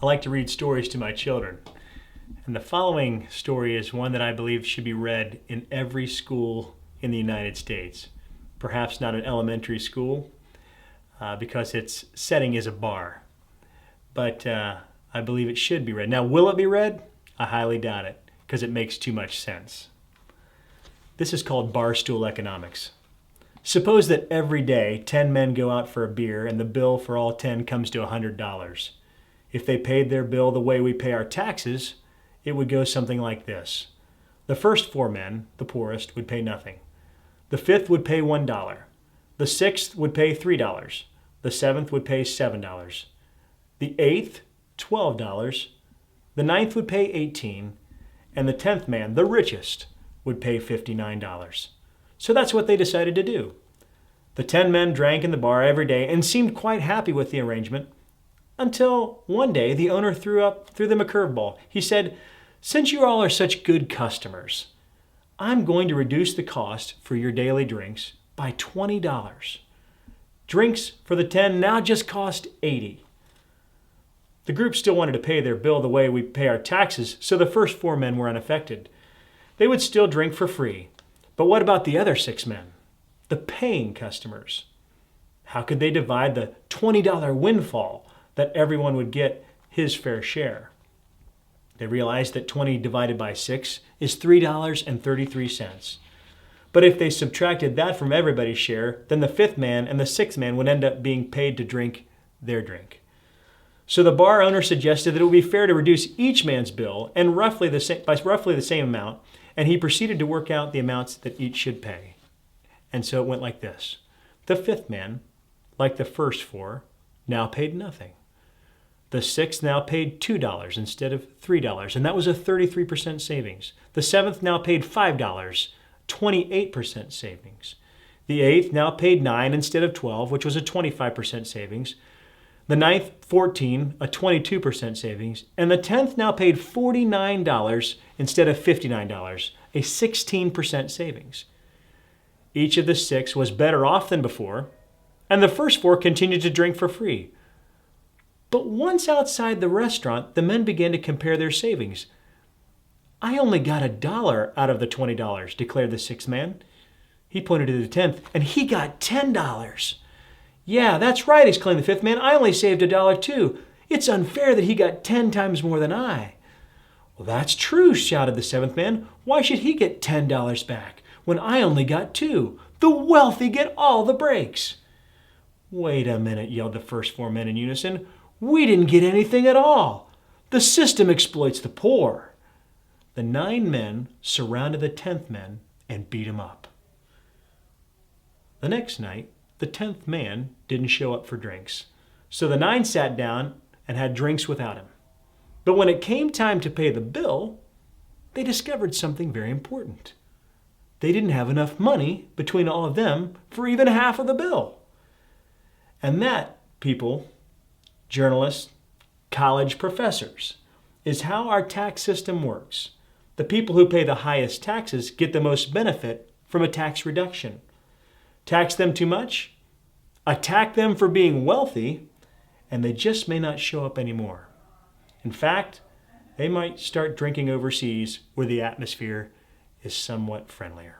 I like to read stories to my children. And the following story is one that I believe should be read in every school in the United States. Perhaps not an elementary school, because its setting is a bar. But I believe it should be read. Now, will it be read? I highly doubt it, because it makes too much sense. This is called Barstool Economics. Suppose that every day 10 men go out for a beer and the bill for all 10 comes to $100. If they paid their bill the way we pay our taxes, it would go something like this. The first 4 men, the poorest, would pay nothing. The 5th would pay $1. The 6th would pay $3. The 7th would pay $7. The 8th, $12. The 9th would pay $18. And the 10th man, the richest, would pay $59. So that's what they decided to do. The 10 men drank in the bar every day and seemed quite happy with the arrangement until one day the owner threw them a curveball. He said, "Since you all are such good customers, I'm going to reduce the cost for your daily drinks by $20. Drinks for the 10 now just cost $80. The group still wanted to pay their bill the way we pay our taxes, so the first 4 men were unaffected. They would still drink for free. But what about the other 6 men, the paying customers? How could they divide the $20 windfall that everyone would get his fair share? They realized that 20 divided by 6 is $3.33. But if they subtracted that from everybody's share, then the 5th man and the 6th man would end up being paid to drink their drink. So the bar owner suggested that it would be fair to reduce each man's bill and by roughly the same amount, and he proceeded to work out the amounts that each should pay. And so it went like this. The 5th man, like the first 4, now paid nothing. The 6th now paid $2 instead of $3, and that was a 33% savings. The 7th now paid $5, 28% savings. The 8th now paid $9 instead of $12, which was a 25% savings. The 9th, $14, a 22% savings. And the 10th now paid $49 instead of $59, a 16% savings. Each of the 6 was better off than before, and the first 4 continued to drink for free. But once outside the restaurant, the men began to compare their savings. "I only got $1 out of the $20, declared the 6th man. He pointed to the 10th, and he got $10. "Yeah, that's right," exclaimed the 5th man. "I only saved $1 too. It's unfair that he got 10 times more than I." "Well, that's true," shouted the 7th man. "Why should he get $10 back when I only got 2? The wealthy get all the breaks." "Wait a minute," yelled the first 4 men in unison. "We didn't get anything at all. The system exploits the poor." The 9 men surrounded the 10th man and beat him up. The next night, the 10th man didn't show up for drinks, so the 9 sat down and had drinks without him. But when it came time to pay the bill, they discovered something very important. They didn't have enough money between all of them for even half of the bill. And that, people, journalists, college professors, is how our tax system works. The people who pay the highest taxes get the most benefit from a tax reduction. Tax them too much, attack them for being wealthy, and they just may not show up anymore. In fact, they might start drinking overseas where the atmosphere is somewhat friendlier.